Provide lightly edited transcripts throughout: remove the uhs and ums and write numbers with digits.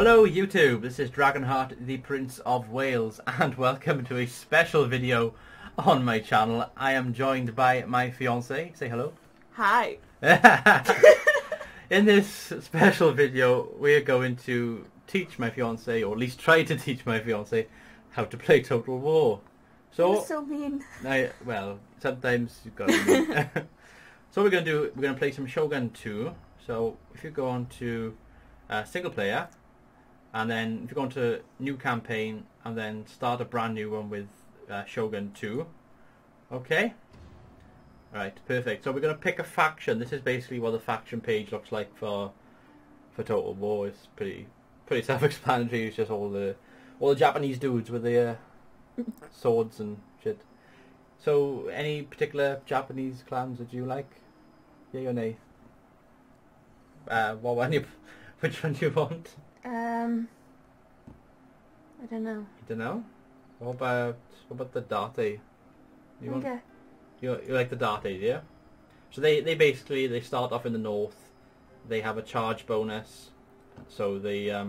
Hello YouTube, this is Dragonheart, the Prince of Wales, and welcome to a special video on my channel. I am joined by my fiancée. Say hello. Hi. In this special video, we're going to teach my fiancée, or at least try to teach my fiancée, how to play Total War. You're so mean. Well, sometimes you've got to be mean. So we're going to play some Shogun 2. So if you go on to single player, and then if you go on to new campaign, and then start a brand new one with Shogun 2. Okay? Right, perfect. So we're going to pick a faction. This is basically what the faction page looks like for Total War. It's pretty self-explanatory. It's just all the Japanese dudes with their swords and shit. So, any particular Japanese clans that you like? Yay or nay? Which one do you want? I don't know. You don't know? What about the Date? You like the Date, yeah? So they basically start off in the north. They have a charge bonus, so they're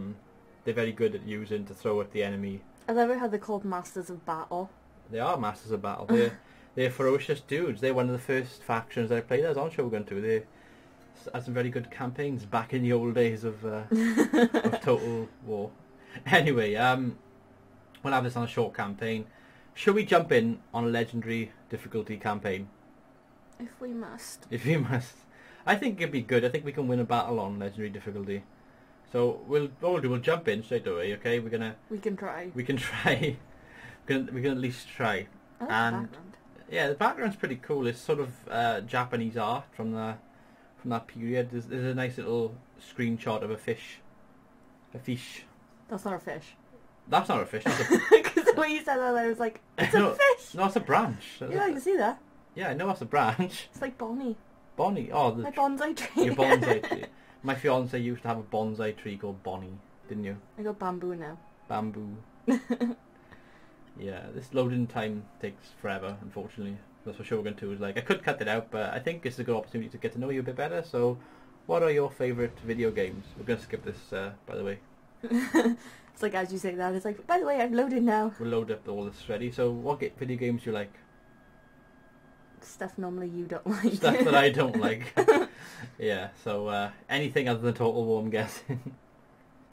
very good at using to throw at the enemy. I love how they're called Masters of Battle. They are Masters of Battle. They're ferocious dudes. They're one of the first factions that I played as on Shogun 2. They had some very good campaigns back in the old days of Total War. Anyway, we'll have this on a short campaign. Should we jump in on a legendary difficulty campaign? If we must. If we must. I think it'd be good. I think we can win a battle on legendary difficulty. So we'll jump in straight away, okay? We can try. We can at least try. I like the background. Yeah, the background's pretty cool. It's sort of Japanese art from that period. There's a nice little screenshot of a fish. A fish. That's not a fish. That's not a fish. Because the way you said that, I was like, it's a fish. No, it's a branch. Yeah, I can see that. Yeah, I know it's a branch. It's like Bonnie. Bonnie. Oh, my bonsai tree. Your bonsai tree. My fiancé used to have a bonsai tree called Bonnie, didn't you? I got bamboo now. Bamboo. Yeah, this loading time takes forever, unfortunately. That's what Shogun 2 is like. I could cut it out, but I think it's a good opportunity to get to know you a bit better. So, what are your favourite video games? We're going to skip this, by the way. It's like, as you say that, it's like, by the way, I'm loaded now. We'll load up all this ready. So, what video games do you like? Stuff normally you don't like. Stuff that I don't like. Yeah, so anything other than Total War, I'm guessing.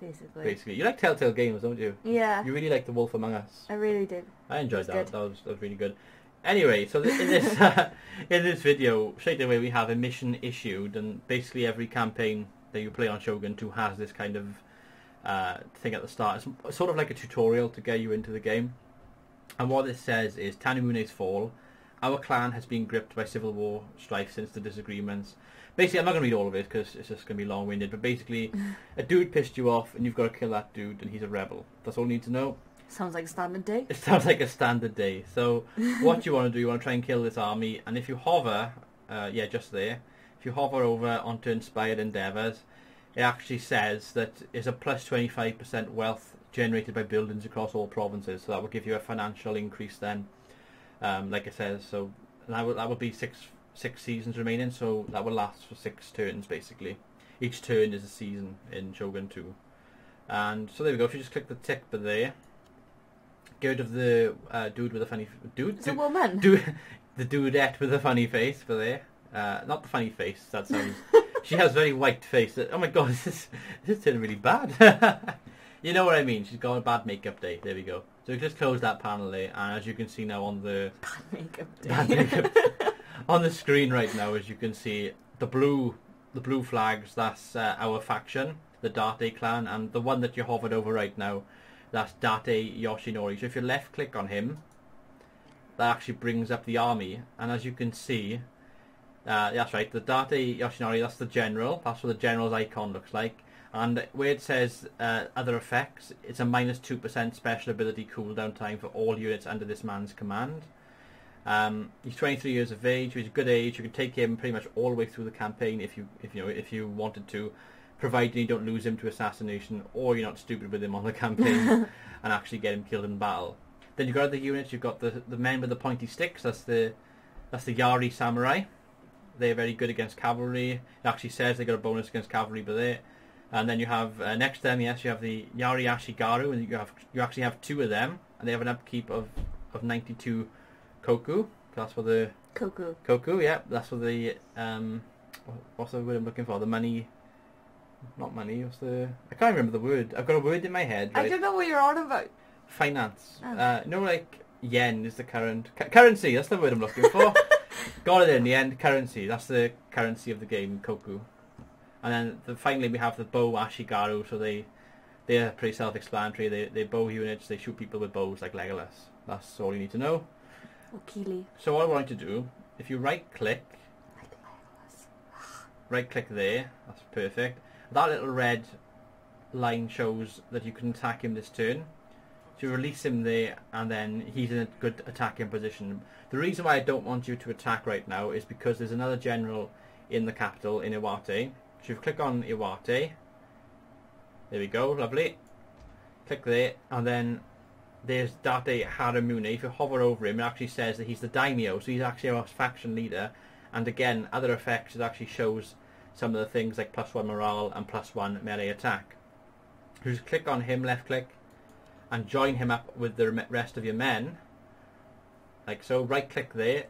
Basically. You like Telltale games, don't you? Yeah. You really like The Wolf Among Us. I really did. I enjoyed that. That was really good. Anyway, so in this video, straight away we have a mission issued, and basically every campaign that you play on Shogun 2 has this kind of thing at the start. It's sort of like a tutorial to get you into the game. And what it says is, Tanemune's fall. Our clan has been gripped by civil war strife since the disagreements. Basically, I'm not going to read all of it because it's just going to be long-winded, but basically, a dude pissed you off and you've got to kill that dude and he's a rebel. That's all you need to know. Sounds like a standard day. It sounds like a standard day. So, what you want to do, you want to try and kill this army, and if you hover, just there, if you hover over onto Inspired Endeavours, it actually says that it's a plus 25% wealth generated by buildings across all provinces, so that will give you a financial increase then. Like it says, so that would be six seasons remaining, so that will last for 6 turns basically. Each turn is a season in Shogun 2. And so there we go. If you just click the tick there, get rid of the dude with a funny It's a woman. The dudette with a funny face for there. Not the funny face. That sounds. She has very white face. Oh my god, this is turning really bad. You know what I mean. She's got a bad makeup day. There we go. So we just close that panel there, and as you can see now on the bad makeup day. On the screen right now, as you can see, the blue flags. That's our faction, the Date clan, and the one that you hovered over right now, that's Date Yoshinori. So if you left click on him, that actually brings up the army, and as you can see, that's right. The Date Yoshinori. That's the general. That's what the general's icon looks like. And where it says other effects, it's a minus 2% special ability cooldown time for all units under this man's command. He's 23 years of age, which is a good age. You can take him pretty much all the way through the campaign if you wanted to, provided you don't lose him to assassination or you're not stupid with him on the campaign and actually get him killed in battle. Then you've got other units. You've got the men with the pointy sticks. That's the Yari samurai. They're very good against cavalry. It actually says they got a bonus against cavalry, but And then you have next to them, yes, you have the Yari Ashigaru, and you actually have 2 of them, and they have an upkeep of 92 Koku. That's for the Koku, yeah. That's for the what's the word I'm looking for? The money. Not money. What's the? I can't remember the word. I've got a word in my head. Right? I don't know what you're on about. Finance. Oh. No, like yen is the current currency. That's the word I'm looking for. Got it in the end. Currency. That's the currency of the game, Koku. And then finally we have the bow Ashigaru. So they're pretty self-explanatory. They're bow units. They shoot people with bows like Legolas. That's all you need to know. Or Keely. So what I want you to do, if you right-click. Like Legolas. Right-click there. That's perfect. That little red line shows that you can attack him this turn. So you release him there, and then he's in a good attacking position. The reason why I don't want you to attack right now is because there's another general in the capital, in Iwate. So you click on Iwate. There we go, lovely. Click there, and then there's Date Haramune. If you hover over him, it actually says that he's the daimyo, so he's actually our faction leader. And again, other effects, it actually shows some of the things like +1 morale and +1 melee attack. You just click on him, left click, and join him up with the rest of your men. Like so, right click there,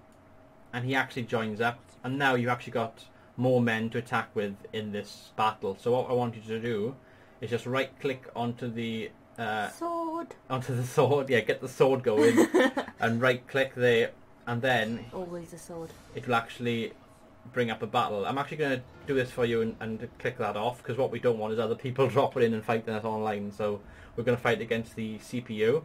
and he actually joins up. And now you've actually got more men to attack with in this battle. So what I want you to do is just right click onto the sword. Onto the sword, yeah, get the sword going, and right click there, and then always a sword. It will actually bring up a battle. I'm actually going to do this for you and click that off, because what we don't want is other people dropping in and fighting us online. So we're going to fight against the CPU.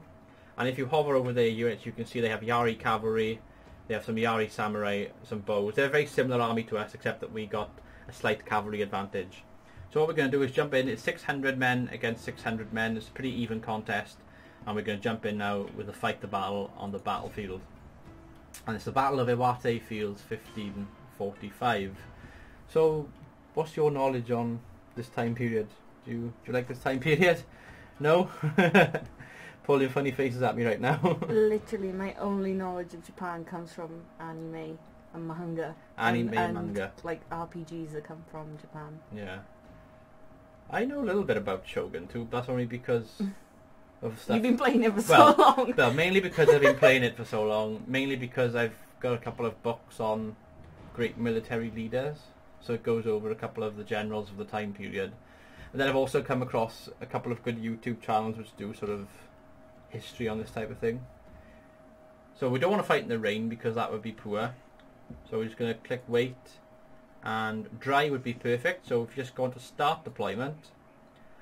And if you hover over their units, you can see they have Yari cavalry, they have some Yari samurai, some bows. They're a very similar army to us, except that we got a slight cavalry advantage. So what we're going to do is jump in. It's 600 men against 600 men. It's a pretty even contest, and we're going to jump in now with the fight the battle on the battlefield. And it's the Battle of Iwate Fields 1545. So what's your knowledge on this time period? Do you like this time period? No? Pulling funny faces at me right now. Literally, my only knowledge of Japan comes from anime and manga. Anime and manga. Like RPGs that come from Japan. Yeah. I know a little bit about Shogun too, but that's only because of stuff. You've been playing it for so long. Well, mainly because I've been playing it for so long. Mainly because I've got a couple of books on great military leaders. So it goes over a couple of the generals of the time period. And then I've also come across a couple of good YouTube channels which do sort of history on this type of thing. So we don't want to fight in the rain because that would be poor. So we're just going to click wait, and dry would be perfect. So if you just go on to start deployment,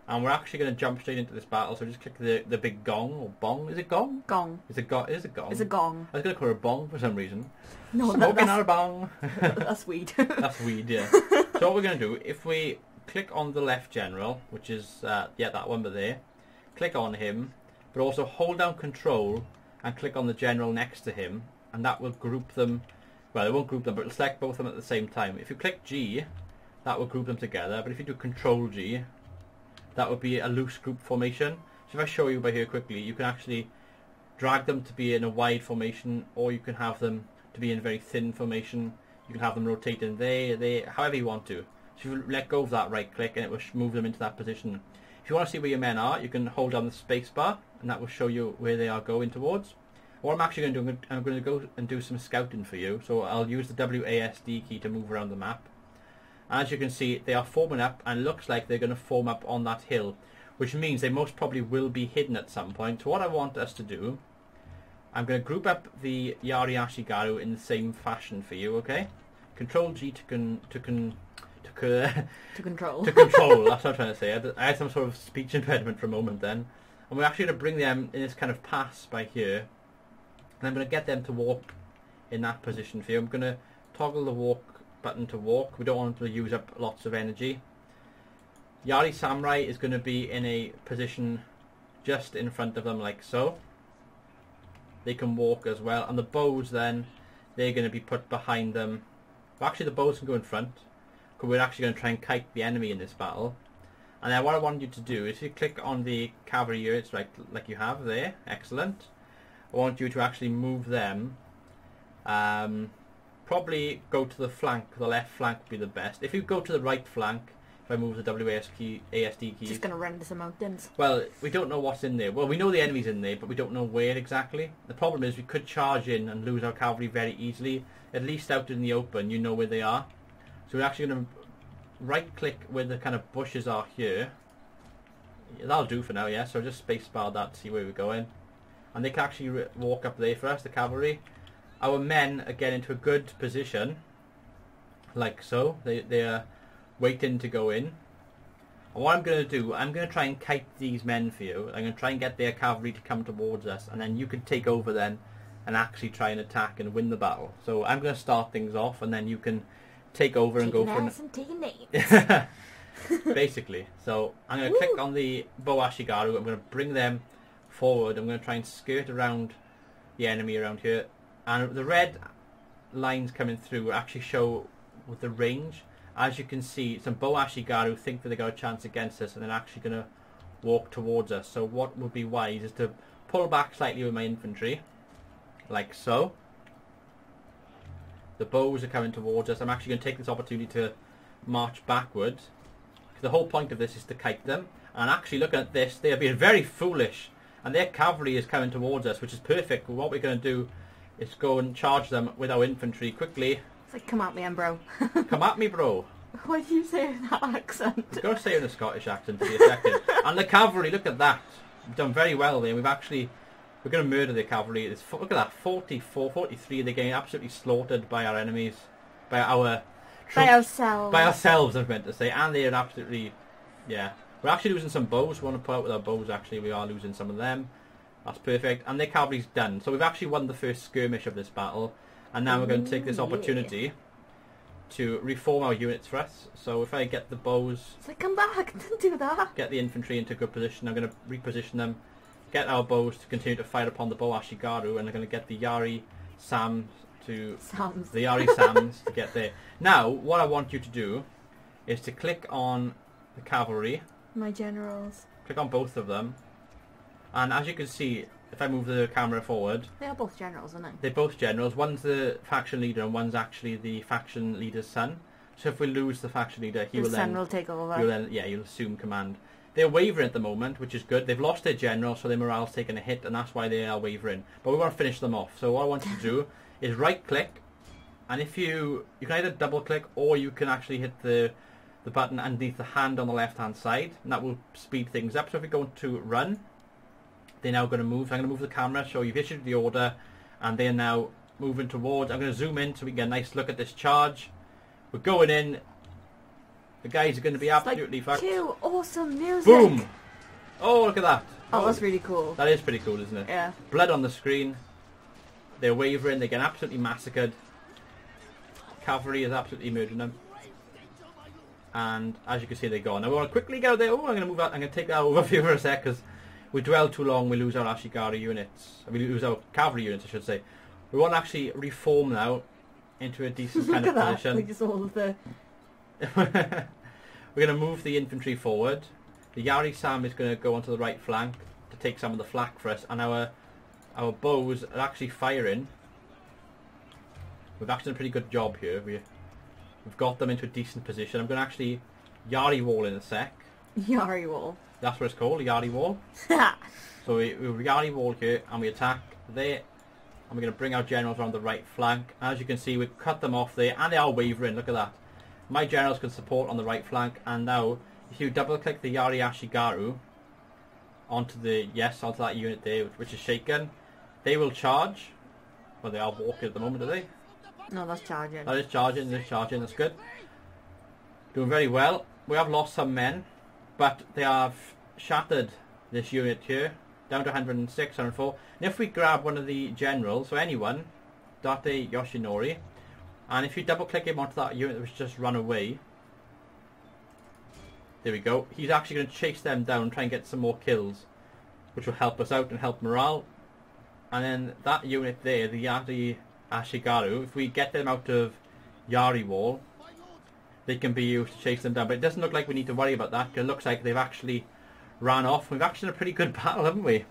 and we're actually going to jump straight into this battle. So just click the big gong or bong. Is it gong? Gong. Is it gong? Is it gong? It's a gong. I was going to call it a bong for some reason. No, smoking our bong. That's weed. That's weed, yeah. So what we're going to do, if we click on the left general, which is that one there, click on him, but also hold down Control and click on the general next to him, and that will group them. Well, it won't group them, but it'll select both of them at the same time. If you click G, that will group them together, but if you do Control G, that would be a loose group formation. So if I show you by here quickly, you can actually drag them to be in a wide formation, or you can have them to be in a very thin formation. You can have them rotate in there, however you want to. So if you let go of that right click, and it will move them into that position. If you want to see where your men are, you can hold down the space bar, and that will show you where they are going towards. What I'm actually going to do, I'm going to go and do some scouting for you. So I'll use the WASD key to move around the map. As you can see, they are forming up, and it looks like they're going to form up on that hill, which means they most probably will be hidden at some point. So what I want us to do, I'm going to group up the Yari Ashigaru in the same fashion for you, okay? Control G to control. To control, that's what I'm trying to say. I had some sort of speech impediment for a moment then. And we're actually going to bring them in this kind of pass by here. And I'm going to get them to walk in that position for you. I'm going to toggle the walk button to walk. We don't want them to use up lots of energy. Yari Samurai is going to be in a position just in front of them like so. They can walk as well. And the bows then, they're going to be put behind them. Well, actually the bows can go in front, because we're actually going to try and kite the enemy in this battle. And then what I want you to do is, if you click on the cavalry units like you have there, excellent. I want you to actually move them. Probably go to the flank. The left flank would be the best. If you go to the right flank, if If I move the ASD keys. Just going to render some mountains. Well, we don't know what's in there. Well, we know the enemy's in there, but we don't know where exactly. The problem is we could charge in and lose our cavalry very easily. At least out in the open, you know where they are. So we're actually going to right-click where the kind of bushes are here. Yeah, that'll do for now, yeah. So just spacebar that to see where we're going. And they can actually walk up there for us, the cavalry. Our men are getting into a good position, like so. They are waiting to go in. And what I'm going to do, I'm going to try and kite these men for you. I'm going to try and get their cavalry to come towards us, and then you can take over then and actually try and attack and win the battle. So I'm going to start things off, and then you can take over and go for taking names. Basically. So I'm going to click on the bow Ashigaru. I'm going to bring them forward. I'm going to try and skirt around the enemy around here. And the red lines coming through actually show with the range. As you can see, some bow Ashigaru think that they got a chance against us, and they're actually going to walk towards us. So what would be wise is to pull back slightly with my infantry, like so. The bows are coming towards us. I'm actually going to take this opportunity to march backwards. The whole point of this is to kite them. And actually, looking at this, they are being very foolish. And their cavalry is coming towards us, which is perfect. What we're going to do is go and charge them with our infantry quickly. It's like, come at me, bro. Come at me, bro. What do you say in that accent? I've got to say it in a Scottish accent to be effective. And the cavalry, look at that. We've done very well there. We're going to murder the cavalry. Look at that, 44, 43. They're getting absolutely slaughtered by our enemies. By our troops. By ourselves. By ourselves, I meant to say. And they're absolutely, yeah. We're actually losing some bows. We want to put out with our bows, actually. We are losing some of them. That's perfect. And their cavalry's done. So we've actually won the first skirmish of this battle. And now we're going to take this opportunity to reform our units for us. So if I get the bows... It's like, come back, don't do that. Get the infantry into good position. I'm going to reposition them. Get our bows to continue to fire upon the bow Ashigaru. And I'm going to get the Yari Sams to... The Yari Sams to get there. Now, what I want you to do is to click on the cavalry. My generals. Click on both of them. And as you can see, if I move the camera forward... They are both generals, aren't they? They're both generals. One's the faction leader and one's actually the faction leader's son. So if we lose the faction leader, His son will take over. He'll assume command. They're wavering at the moment, which is good. They've lost their general, so their morale's taken a hit, and that's why they are wavering. But we want to finish them off. So what I want you to do is right-click, and if you can either double-click or you can actually hit the button underneath the hand on the left-hand side, and that will speed things up. So if we go to run, they're now going to move. So I'm going to move the camera, so you've issued the order, and they're now moving towards. I'm going to zoom in so we can get a nice look at this charge. We're going in. The guys are going to be absolutely fucked. Cue awesome music. Boom! Oh, look at that. Oh, that's really cool. That is pretty cool, isn't it? Yeah. Blood on the screen. They're wavering. They're getting absolutely massacred. Cavalry is absolutely murdering them. And as you can see, they're gone. Now we want to quickly go there. Oh, I'm going to move out. I'm going to take that overview for a sec because we dwell too long. We lose our Ashigaru units. We lose our cavalry units, I should say. We want to actually reform now into a decent kind of position. Look at that. Like all of the... We're going to move the infantry forward. The Yari Sam is going to go onto the right flank to take some of the flak for us, and our bows are actually firing. We've actually done a pretty good job here. We've got them into a decent position. I'm going to actually Yari wall in a sec. Yari wall. That's what it's called, Yari wall. So we Yari wall here, and we attack there, and we're going to bring our generals around the right flank. As you can see, we've cut them off there, and they are wavering. Look at that. My generals can support on the right flank, and now if you double click the Yari Ashigaru onto that unit there, which is shaken, they will charge. Well, they are walking at the moment, are they? No, that's charging. That is charging, that's good. Doing very well. We have lost some men, but they have shattered this unit here, down to 106, 104. And if we grab one of the generals, so anyone, Date Yoshinori, and if you double click him onto that unit which just run away, there we go, he's actually going to chase them down, try and get some more kills, which will help us out and help morale. And then that unit there, the Yari Ashigaru, if we get them out of Yari wall, they can be used to chase them down. But it doesn't look like we need to worry about that, because it looks like they've actually ran off. We've actually done a pretty good battle, haven't we?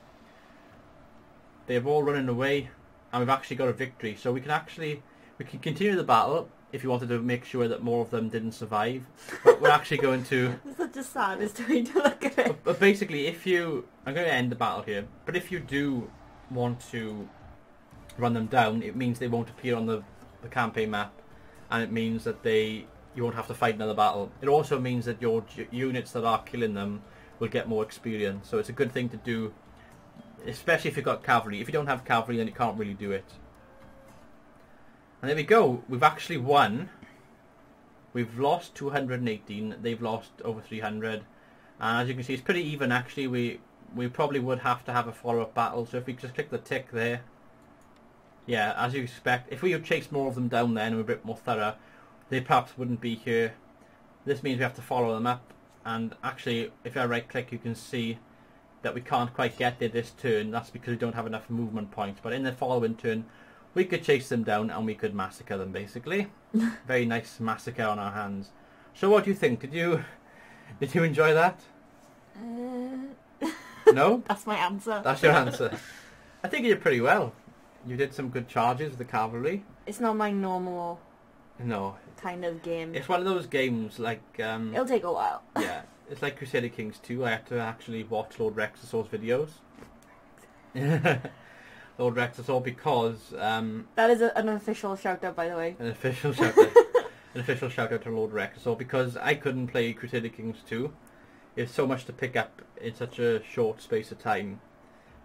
They've all running away, and we've actually got a victory. So we can continue the battle, if you wanted to make sure that more of them didn't survive. But we're actually going to... It's such a saddest way to look at it. But basically, if you... I'm going to end the battle here. But if you do want to run them down, it means they won't appear on the campaign map. And it means that you won't have to fight another battle. It also means that your units that are killing them will get more experience. So it's a good thing to do, especially if you've got cavalry. If you don't have cavalry, then you can't really do it. And there we go. We've actually won. We've lost 218. They've lost over 300. And as you can see, it's pretty even actually. We probably would have to have a follow-up battle. So if we just click the tick there. Yeah, as you expect. If we had chased more of them down there and were a bit more thorough, they perhaps wouldn't be here. This means we have to follow them up. And actually, if I right-click, you can see that we can't quite get there this turn. That's because we don't have enough movement points. But in the following turn, we could chase them down and we could massacre them, basically. Very nice massacre on our hands. So what do you think? Did you enjoy that? No? That's my answer. That's your answer. I think you did pretty well. You did some good charges with the cavalry. It's not my normal No. kind of game. It's one of those games like... It'll take a while. Yeah. It's like Crusader Kings 2. I had to actually watch Lord Rexasaur's videos. Lord Rexasaur because... that is an official shout out, by the way. An official shout out. An official shout out to Lord Rexasaur because I couldn't play Crusader Kings 2. It's so much to pick up in such a short space of time.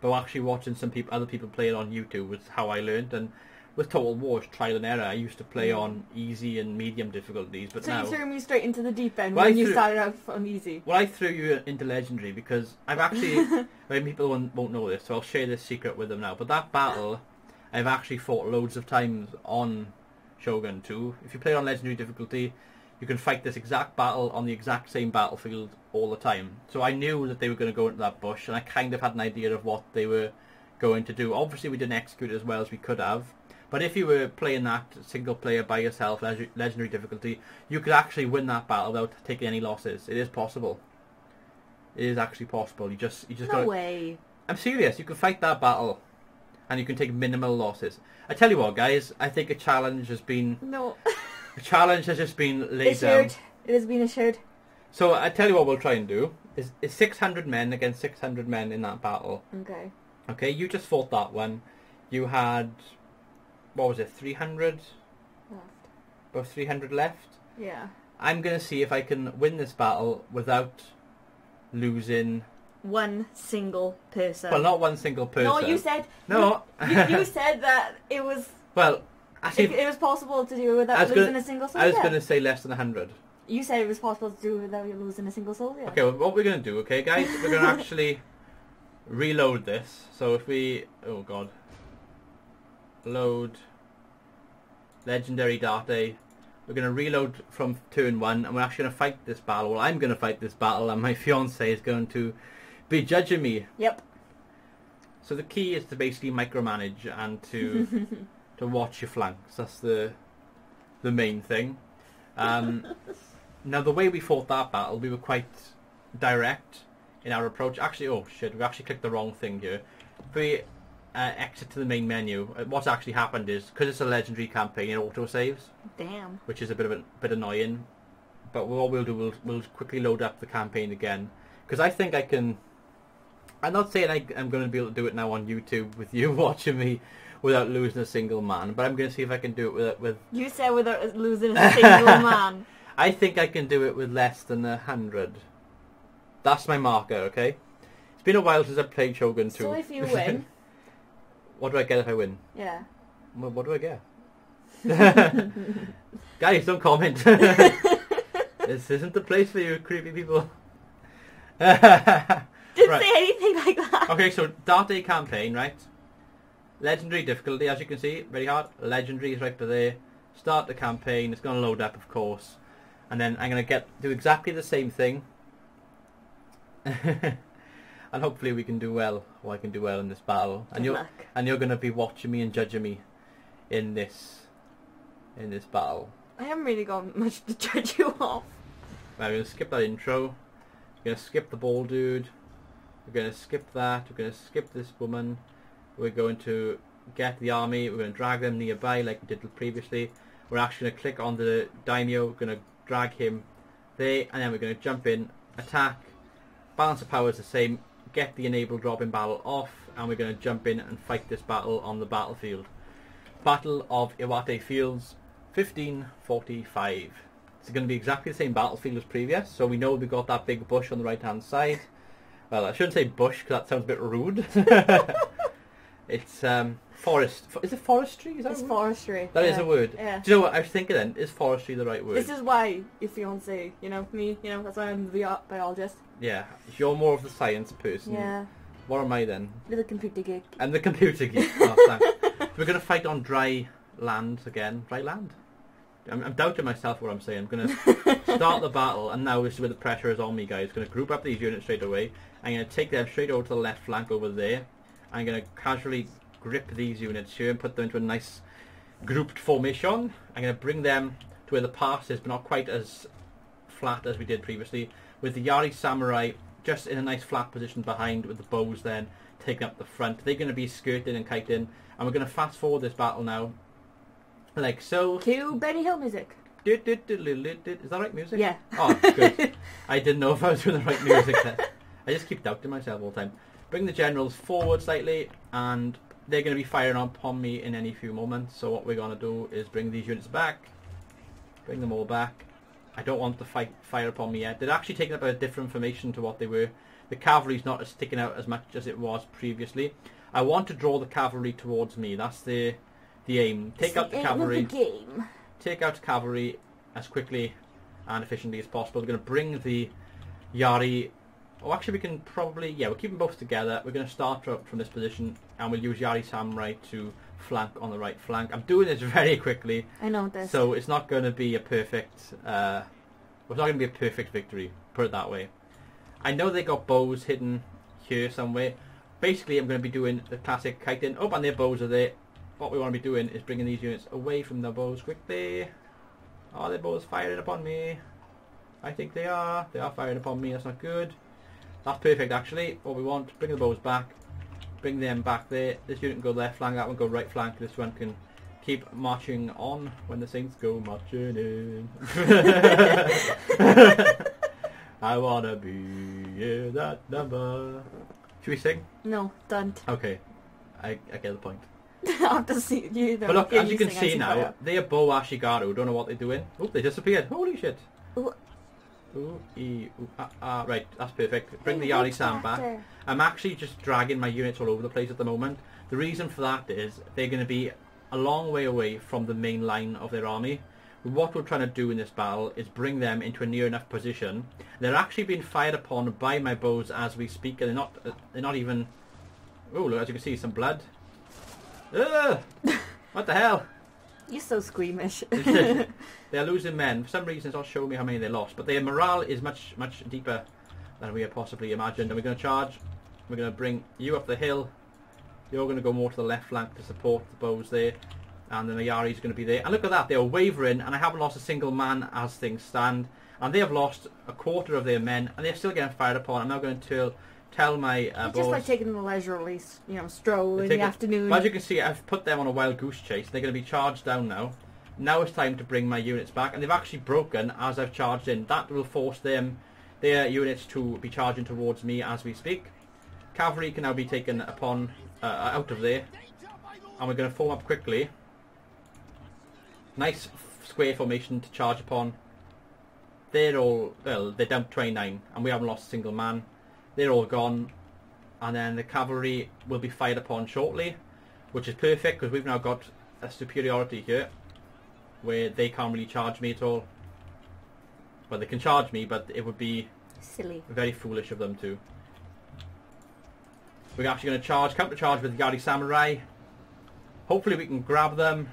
But actually watching other people play it on YouTube was how I learned. And with Total War, trial and error. I used to play on easy and medium difficulties, but so now... you threw me straight into the deep end Well, when you started out on easy. Well, I threw you into Legendary because I've actually... Maybe people won't know this, so I'll share this secret with them now. But that battle, I've actually fought loads of times on Shogun 2. If you play on Legendary difficulty, you can fight this exact battle on the exact same battlefield all the time. So I knew that they were going to go into that bush, and I kind of had an idea of what they were going to do. Obviously, we didn't execute it as well as we could have. But if you were playing that single player by yourself, Legendary difficulty, you could actually win that battle without taking any losses. It is possible. It is actually possible. You just No gotta... way. I'm serious. You can fight that battle, and you can take minimal losses. I tell you what, guys. I think a challenge has been... No. A challenge has just been laid down. It has been assured. So I tell you what we'll try and do. Is 600 men against 600 men in that battle. Okay. Okay, you just fought that one. You had... What was it? 300? Left. About 300 left? Yeah. I'm going to see if I can win this battle without losing... One single person. Well, not one single person. No, you said... No. You said that it was... Well, actually... It was possible to do it without losing a single soldier. I was going to say less than 100. You said it was possible to do it without losing a single soldier. Okay, well, what we're going to do, okay, guys? We're going to actually reload this. So if we... Oh, God. Load. Legendary Date. We're going to reload from turn 1, and we're actually going to fight this battle. Well, I'm going to fight this battle, and my fiancée is going to be judging me. Yep. So the key is to basically micromanage and to to watch your flanks. That's the main thing. Now, the way we fought that battle, we were quite direct in our approach. Actually, oh shit, we actually clicked the wrong thing here. If we exit to the main menu, what's actually happened is, because it's a legendary campaign, it auto-saves. Damn. Which is a bit annoying. But what we'll do, we'll quickly load up the campaign again. Because I think I can... I'm not saying I'm going to be able to do it now on YouTube with you watching me without losing a single man, but I'm going to see if I can do it with... You said without losing a single man. I think I can do it with less than 100. That's my marker, okay? It's been a while since I've played Shogun 2. So if you win... What do I get if I win? Yeah. What do I get? Guys, don't comment. This isn't the place for you creepy people. Didn't say anything like that. Okay, so Date campaign, right? Legendary difficulty, as you can see, very hard. Legendary is right there. Start the campaign. It's going to load up, of course. And then I'm going to do exactly the same thing. And hopefully we can do well, or I can do well in this battle. Good luck. And you're going to be watching me and judging me in this battle. I haven't really got much to judge you off. Right, we're going to skip that intro. We're going to skip the ball dude. We're going to skip that. We're going to skip this woman. We're going to get the army. We're going to drag them nearby like we did previously. We're actually going to click on the daimyo, going to drag him there, and then we're going to jump in, attack, balance of power is the same, get the enable drop in battle off, and we're going to jump in and fight this battle on the battlefield. Battle of Iwate Fields, 1545. It's going to be exactly the same battlefield as previous, so we know we've got that big bush on the right hand side. Well, I shouldn't say bush because that sounds a bit rude. It's forest. Is it forestry? Is that It's a word? forestry. That is a word. Yeah. Do you know what I was thinking then? Is forestry the right word? This is why your fiancé, you know, me, you know, that's why I'm the biologist. Yeah, you're more of the science person. Yeah. What am I then? Little computer geek. I'm the computer geek. Oh, thanks. We're going to fight on dry land again. Dry land? I'm doubting myself what I'm saying. I'm going to start the battle, and now this is where the pressure is on me, guys. Going to group up these units straight away. I'm going to take them straight over to the left flank over there. I'm going to casually grip these units here and put them into a nice grouped formation. I'm going to bring them to where the pass is, but not quite as flat as we did previously. With the Yari Samurai just in a nice flat position behind, with the bows then taking up the front. They're going to be skirting and kiting, and we're going to fast forward this battle now. Like so. Cue Benny Hill music. Is that right music? Yeah. Oh, good. I didn't know if I was doing the right music then. I just keep doubting myself all the time. Bring the generals forward slightly, and they're going to be firing upon me in any few moments. So what we're going to do is bring these units back. Bring them all back. I don't want to fire upon me yet. They're actually taking up a different formation to what they were. The cavalry's not sticking out as much as it was previously. I want to draw the cavalry towards me. That's the aim. Take out the cavalry. Game. Take out cavalry as quickly and efficiently as possible. We're going to bring the Yari. Oh, actually, we can probably... Yeah, we'll keep them both together. We're going to start up from this position, and we'll use Yari Samurai to flank on the right flank. I'm doing this very quickly. I know this. So it's not going to be a perfect... it's not going to be a perfect victory, put it that way. I know they got bows hidden here somewhere. Basically, I'm going to be doing the classic kiting. Oh, and their bows are there. What we want to be doing is bringing these units away from the bows quickly. Oh, their bows firing upon me. I think they are. They are firing upon me. That's not good. That's perfect, actually. What we want, bring the bows back. Bring them back there. This unit can go left flank. That one go right flank. This one can keep marching on when the Saints go marching in. I want to be in that number. Should we sing? No, don't. Okay. I get the point. I have to see you. But look, as you can see now, they are Bo Ashigaru. Don't know what they're doing. Oh, they disappeared. Holy shit. Ooh. Ooh, right, that's perfect. Bring the Yari Sam back. I'm actually just dragging my units all over the place at the moment. The reason for that is they're going to be a long way away from the main line of their army. What we're trying to do in this battle is bring them into a near enough position. They're actually being fired upon by my bows as we speak, and they're not even... Oh, look, as you can see, some blood. Ugh! What the hell? You're so squeamish. They're losing men. For some reason it's not showing me how many they lost, but their morale is much deeper than we had possibly imagined. And we're going to charge. We're going to bring you up the hill. You're going to go more to the left flank to support the bows there, and then the Yari's going to be there. And look at that, they're wavering, and I haven't lost a single man as things stand. And they have lost a quarter of their men, and they're still getting fired upon. I'm now going to tell my It's bows... just like taking a leisurely, stroll in the afternoon. But as you can see, I've put them on a wild goose chase. They're going to be charged down now. Now it's time to bring my units back, and they've actually broken as I've charged in. That will force their units to be charging towards me as we speak. Cavalry can now be taken upon out of there, and we're going to form up quickly. Nice square formation to charge upon. They're all, well, they're down to 29, and we haven't lost a single man. They're all gone, and then the cavalry will be fired upon shortly, which is perfect because we've now got a superiority here where they can't really charge me at all. Well, they can charge me, but it would be silly, very foolish of them to. We're actually going to counter-charge with the Yari Samurai. Hopefully we can grab them.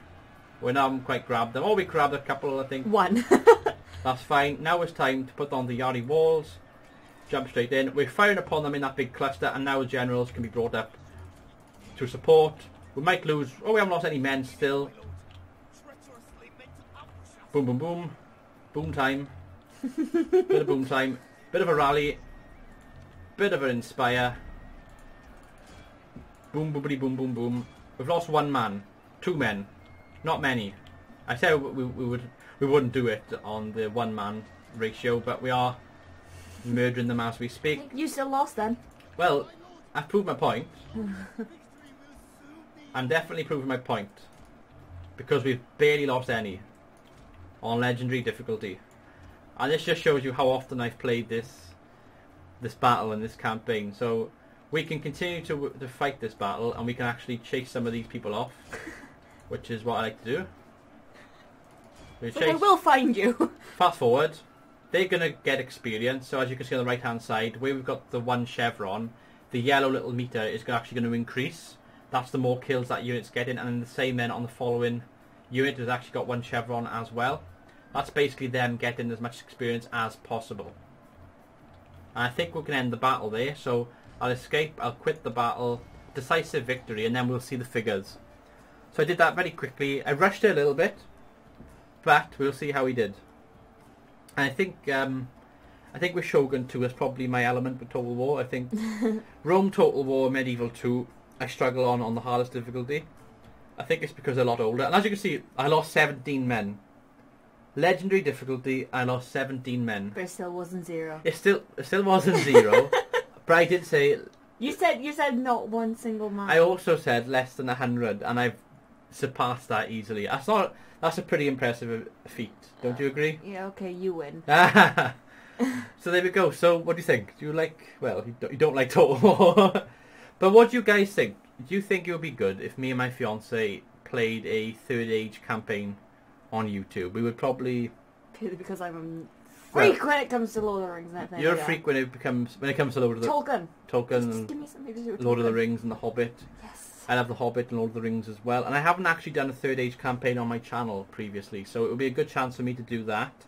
We haven't quite grabbed them. Oh, we grabbed a couple, I think. One. That's fine. Now it's time to put on the Yari walls. Jump straight in. We're firing upon them in that big cluster, and now the generals can be brought up to support. We might lose... Oh, we haven't lost any men still. Boom, boom, boom. Boom time. Bit of boom time. Bit of a rally. Bit of an inspire. Boom, boomity, boom, boom, boom. We've lost one man. 2 men. Not many. I said we wouldn't do it on the 1-man ratio, but we are murdering them as we speak. You still lost then. Well, I've proved my point. I'm definitely proving my point. Because we've barely lost any on legendary difficulty. And this just shows you how often I've played this battle and this campaign. So we can continue to fight this battle, and we can actually chase some of these people off, which is what I like to do. But I will find you. Fast forward. They're going to get experience. So as you can see on the right hand side, where we've got the 1 chevron, the yellow little meter is actually going to increase. That's the more kills that unit's getting, and then the same then on the following unit has actually got 1 chevron as well. That's basically them getting as much experience as possible. And I think we can end the battle there, so I'll escape, I'll quit the battle, decisive victory, and then we'll see the figures. So I did that very quickly. I rushed it a little bit, but we'll see how we did. And I think with Shogun 2 is probably my element with Total War. I think Rome Total War Medieval 2 I struggle on the hardest difficulty. I think it's because they're a lot older. And as you can see, I lost 17 men. Legendary difficulty, I lost 17 men. But it still wasn't 0. It still wasn't 0. But I did say... You said not one single man. I also said less than 100, and I've surpassed that easily. That's a pretty impressive feat. Don't you agree? Yeah, okay, you win. So there we go. So what do you think? Do you like... Well, you don't like Total War. But what do you guys think? Do you think it would be good if me and my fiancée played a Third Age campaign on YouTube? We would probably... Because I'm a freak when it comes to Lord of the Rings and everything. You're a freak when it comes to Lord of the... Tolkien. Just give me something to do with Lord of Tolkien. the Rings and The Hobbit. Yes. I love The Hobbit and Lord of the Rings as well. And I haven't actually done a Third Age campaign on my channel previously, so it would be a good chance for me to do that.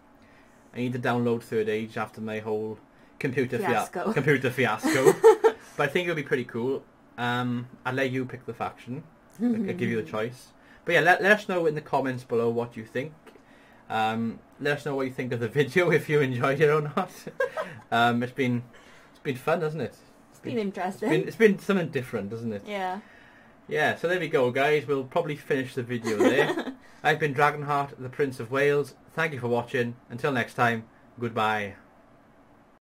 I need to download Third Age after my whole computer fiasco. But I think it would be pretty cool. I'll let you pick the faction. I'll give you the choice. But yeah, let us know in the comments below what you think. Let us know what you think of the video, if you enjoyed it or not. It's been fun, hasn't it? It's been interesting. It's been something different, hasn't it? Yeah. Yeah, so there we go, guys. We'll probably finish the video there. I've been Dragonheart, the Prince of Wales. Thank you for watching. Until next time, goodbye.